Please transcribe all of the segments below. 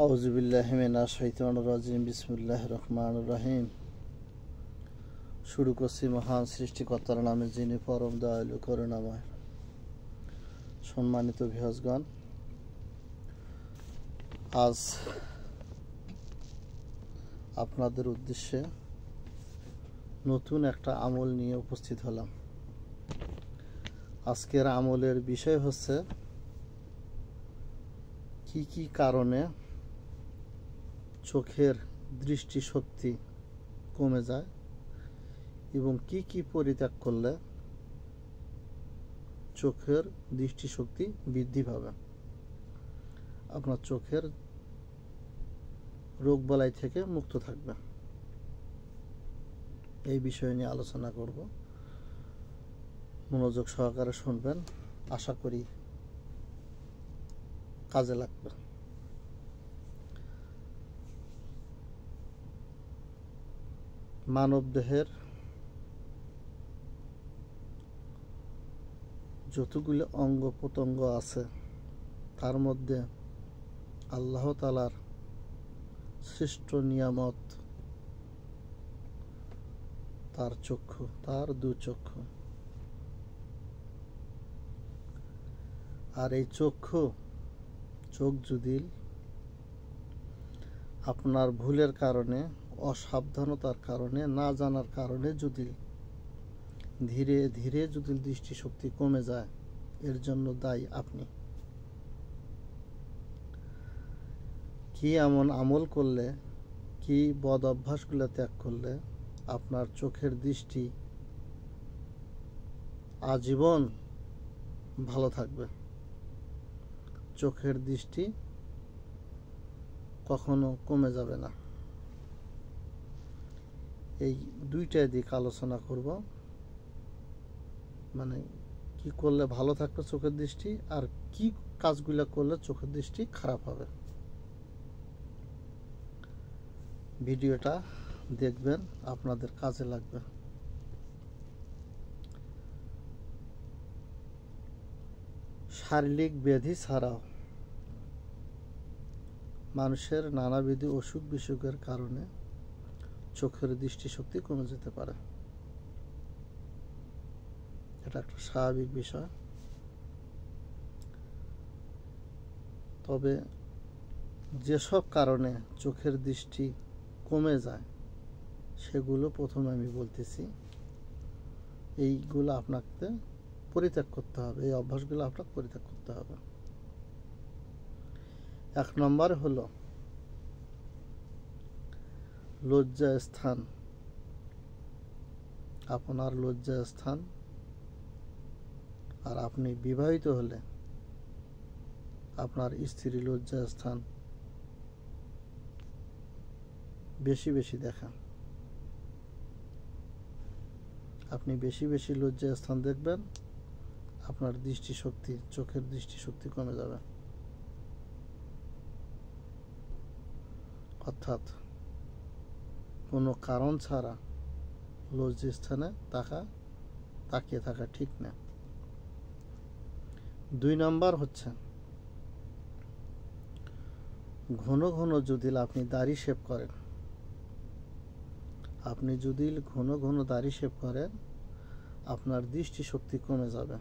আউযুবিল্লাহি মিনাশ শাইতানির রাজিম। বিসমিল্লাহির রহমানির রহিম। শুরু করছি মহান সৃষ্টিকর্তার নামে, যিনি পরম দয়ালু করুণাময়। সম্মানিত ভিউয়ার্সগণ, আজ আপনাদের উদ্দেশ্যে নতুন একটা আমল নিয়ে উপস্থিত হলাম। আজকের আমলের বিষয় হচ্ছে কি কি কারণে চোখের দৃষ্টিশক্তি কমে যায় এবং কি কি পরিত্যাগ করলে চোখের দৃষ্টিশক্তি বৃদ্ধি পাবে, আপনার চোখের রোগবালাই থেকে মুক্ত থাকবে। এই বিষয় নিয়ে আলোচনা করব। মনোযোগ সহকারে শুনবেন, আশা করি কাজে লাগবে। মানব দেহের যতগুলো অঙ্গ প্রত্যঙ্গ আছে, তার মধ্যে আল্লাহ তাআলার শ্রেষ্ঠ নিয়ামত তার চক্ষু, তার দু চক্ষু। আর এই চোখ যদি আপনার ভুলের কারণে, অসাবধানতার কারণে, না জানার কারণে যদি ধীরে ধীরে যদি দৃষ্টিশক্তি কমে যায়, এর জন্য দায়ী আপনি। কি এমন আমল করলে, কি বদ অভ্যাসগুলো ত্যাগ করলে আপনার চোখের দৃষ্টি আজীবন ভালো থাকবে, চোখের দৃষ্টি কখনো কমে যাবে না। এই দুইটা দিক আলোচনা করব। মানে কি করলে ভালো থাকবে চোখের দৃষ্টি, আর কি কাজগুলো করলে চোখের দৃষ্টি খারাপ হবে। ভিডিওটা দেখবেন, আপনাদের কাজে লাগবে। শারীরিক ব্যাধি ছাড়াও মানুষের নানাবিধ অসুখ বিসুখের কারণে চোখের দৃষ্টিশক্তি কমে যেতে পারে। এটা একটা স্বাভাবিক বিষয়। তবে যেসব কারণে চোখের দৃষ্টি কমে যায় সেগুলো প্রথমে আমি বলতেছি। এইগুলো আপনাকে পরিত্যাগ করতে হবে, এই অভ্যাসগুলো আপনাকে পরিত্যাগ করতে হবে। 1 নম্বর হলো লজ্জা স্থান। আপনার লজ্জা স্থান, আর আপনি বিবাহিত হলে আপনার স্ত্রী লজ্জা স্থান বেশি বেশি দেখা। আপনি বেশি বেশি লজ্জা স্থান দেখবেন, আপনার দৃষ্টিশক্তি, চোখের দৃষ্টিশক্তি কমে যাবে। অর্থাৎ কোনো কারণ ছাড়া লজ্জা স্থানে তাকিয়ে থাকা ঠিক না। 2 নম্বর হচ্ছে ঘন ঘন যদি আপনি দাড়ি শেভ করেন, ঘন ঘন দাড়ি শেভ করেন, আপনার দৃষ্টিশক্তি কমে যাবে।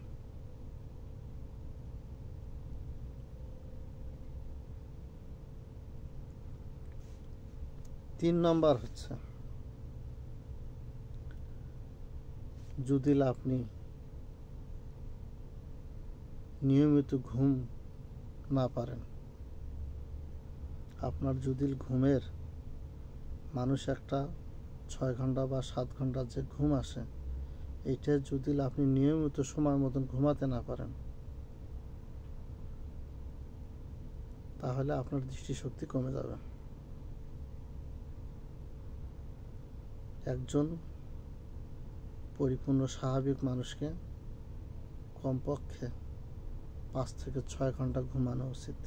3 নম্বর হচ্ছে যদি আপনি নিয়মিত ঘুম না পারেন, আপনার যদি ঘুমের, মানুষ একটা 6 ঘন্টা বা 7 ঘন্টা যে ঘুম আসে, এইটা যদি আপনি নিয়মিত সময় মতন ঘুমাতে না পারেন, তাহলে আপনার দৃষ্টিশক্তি কমে যাবে। একজন পরিপূর্ণ স্বাভাবিক মানুষকে কমপক্ষে 5 থেকে 6 ঘন্টা ঘুমানো উচিত।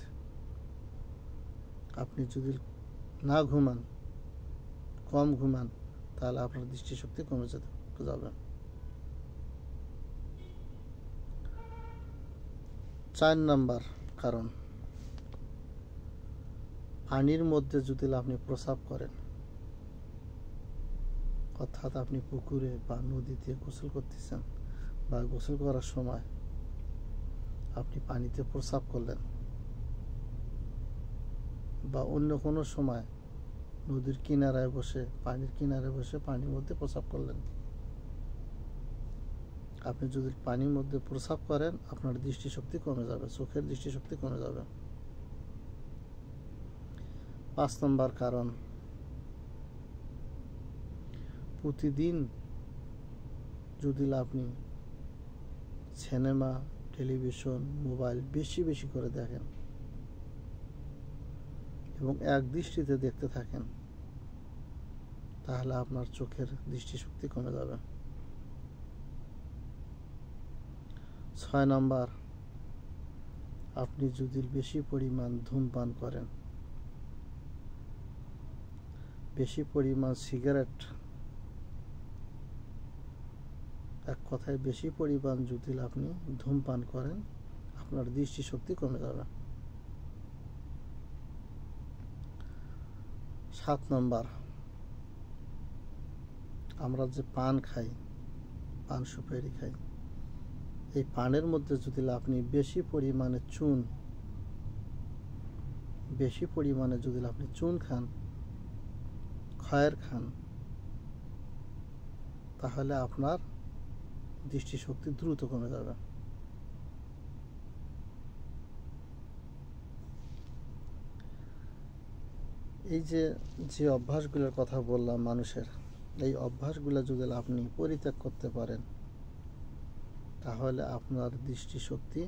আপনি যদি না ঘুমান, কম ঘুমান, তাহলে আপনার দৃষ্টিশক্তি কমে যাবে। 4 নম্বর কারণ, পানির মধ্যে যদি আপনি প্রস্রাব করেন, অর্থাৎ আপনি পুকুরে বা নদীতে গোসল করতেছেন বা গোসল করার সময় আপনি পানিতে প্রস্রাব করলেন বা অন্য কোনো সময় নদীর কিনারায় বসে পানির কিনারায় বসে পানির মধ্যে প্রস্রাব করলেন, আপনি যদি পানির মধ্যে প্রস্রাব করেন আপনার দৃষ্টিশক্তি কমে যাবে, চোখের দৃষ্টিশক্তি কমে যাবে। 5 নম্বর কারণ, প্রতিদিন যদি আপনি সিনেমা, টেলিভিশন, মোবাইল বেশি বেশি করে দেখেন এবং এক দৃষ্টিতে দেখতে থাকেন, তাহলে আপনার চোখের দৃষ্টিশক্তি কমে যাবে। 6 নম্বর, আপনি যদি বেশি পরিমাণ ধূমপান করেন, বেশি পরিমাণ সিগারেট, এক কথায় বেশি পরিমাণ যদি আপনি ধূমপান করেন আপনার দৃষ্টিশক্তি কমে যাবে। 7 নম্বর, আমরা যে পান খাই, পান সুপারি খাই, এই পানের মধ্যে যদি আপনি বেশি পরিমাণে যদি আপনি চুন খান, খয়ের খান, তাহলে আপনার দৃষ্টিশক্তি দ্রুত কমে যাবে। এই যে অভ্যাসগুলোর কথা বললাম মানুষের, এই অভ্যাসগুলো যদি আপনি পরিত্যাগ করতে পারেন তাহলে আপনার দৃষ্টিশক্তি,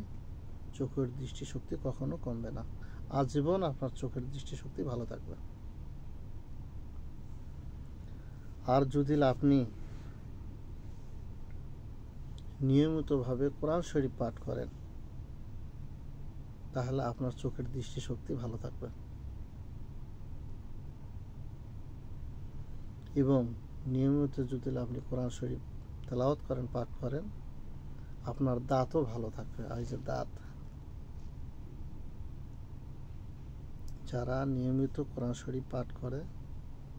চোখের দৃষ্টিশক্তি কখনো কমবে না, আজীবন আপনার চোখের দৃষ্টিশক্তি ভালো থাকবে। আর যদি আপনি নিয়মিতভাবে কোরআন শরীফ পাঠ করেন তাহলে আপনার চোখের দৃষ্টিশক্তি ভালো থাকবে এবং নিয়মিত যদি আপনি কোরআন শরীফ তেলাওয়াত করেন, পাঠ করেন, আপনার দাঁতও ভালো থাকবে। আর যে দাঁত, যারা নিয়মিত কোরআন শরীফ পাঠ করে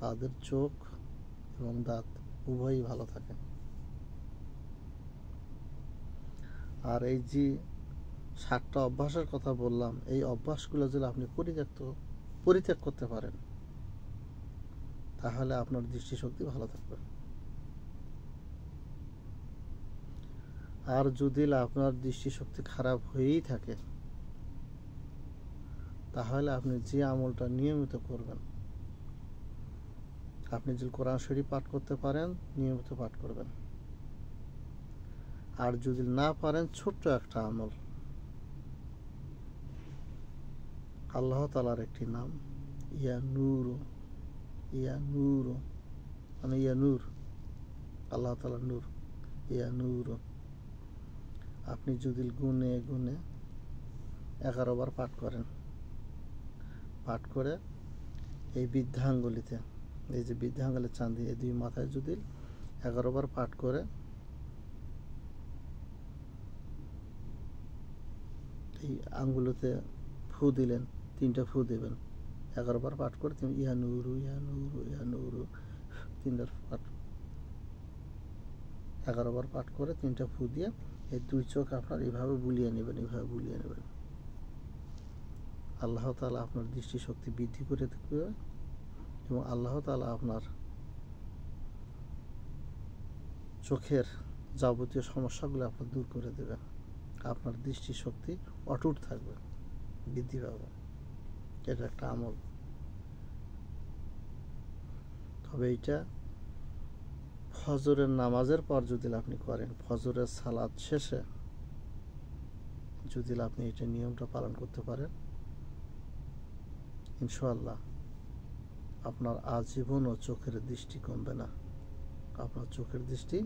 তাদের চোখ এবং দাঁত উভয়ই ভালো থাকে। আর এই যে 7টা অভ্যাসের কথা বললাম, এই অভ্যাসগুলো যদি আপনি পরিত্যাগ করতে পারেন তাহলে আপনার দৃষ্টিশক্তি ভালো থাকবে। আর যদি আপনার দৃষ্টিশক্তি খারাপ হয়েই থাকে তাহলে আপনি যে আমলটা নিয়মিত করবেন, আপনি যদি কোরআন শরীফ পাঠ করতে পারেন নিয়মিত পাঠ করবেন, আর যদি না পারেন ছোট্ট একটা আমল, আল্লাহ তাআলার একটি নাম ইয়া নূর, মানে ইয়া নূর, আল্লাহ তাআলার নূর, ইয়া নূর, আপনি যদি গুনে 11 বার পাঠ করেন, পাঠ করে এই বৃদ্ধাঙ্গুলিতে, এই যে বৃদ্ধাঙ্গুলের চাঁদি, এই 2 মাথায় যদি 11 বার পাঠ করে এই আঙ্গুলতে ফু দিলেন, 3টা ফু দেবেন, 11 বার পাঠ করে তুমি ইয়া নূরু ইয়া নূরু ইয়া নূরু 3বার পাঠ, 11 বার পাঠ করে 3টা ফু দিয়ে এই 2 চোখ আপনার এইভাবে বুলিয়ে নেবেন, আল্লাহ তাআলা আপনার দৃষ্টিশক্তি বৃদ্ধি করে দেবে এবং আল্লাহ তাআলা আপনার চোখের যাবতীয় সমস্যাগুলো আপনার দূর করে দেবে, আপনার দৃষ্টিশক্তি অটুট থাকবে, বৃদ্ধি পাবে। এটা একটা আমল। তবে এইটা ফজরের নামাজের পর যদি আপনি করেন, ফজরের সালাত শেষে যদি আপনি এটা নিয়মটা পালন করতে পারেন, ইনশাআল্লাহ আপনার আজীবনও চোখের দৃষ্টি কমবে না, আপনার চোখের দৃষ্টি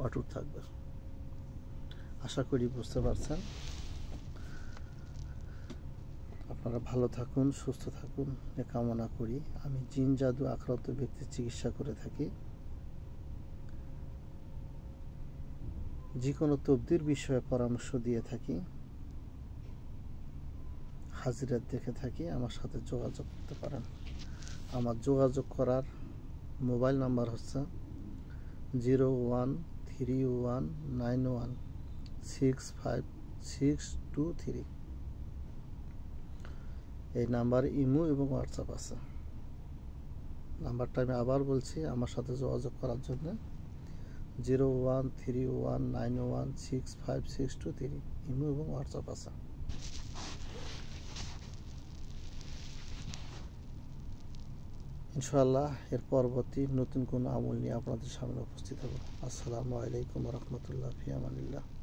অটুট থাকবে। আশা করি বুঝতে পারছেন। আপনারা ভালো থাকুন, সুস্থ থাকুন এ কামনা করি। আমি জিন জাদু আক্রান্ত ব্যক্তির চিকিৎসা করে থাকি। যে কোনো তবদির বিষয়ে পরামর্শ দিয়ে থাকি। হাজিরা দেখে থাকি আমার সাথে যোগাযোগ করতে পারেন। আমার যোগাযোগ করার মোবাইল নাম্বার হচ্ছে 0131916563। এই নাম্বার ইমো এবং হোয়াটসঅ্যাপ আছে। নাম্বারটা আমি আবার বলছি, আমার সাথে যোগাযোগ করার জন্য 0131916563 ইমো এবং হোয়াটসঅ্যাপ আছে। ইনশাআল্লাহ এর পরবর্তী নতুন কোনো আমল নিয়ে আপনাদের সামনে উপস্থিত হব। আসসালামু আলাইকুম ওয়া রাহমাতুল্লাহি ওয়া বারাকাতুহু।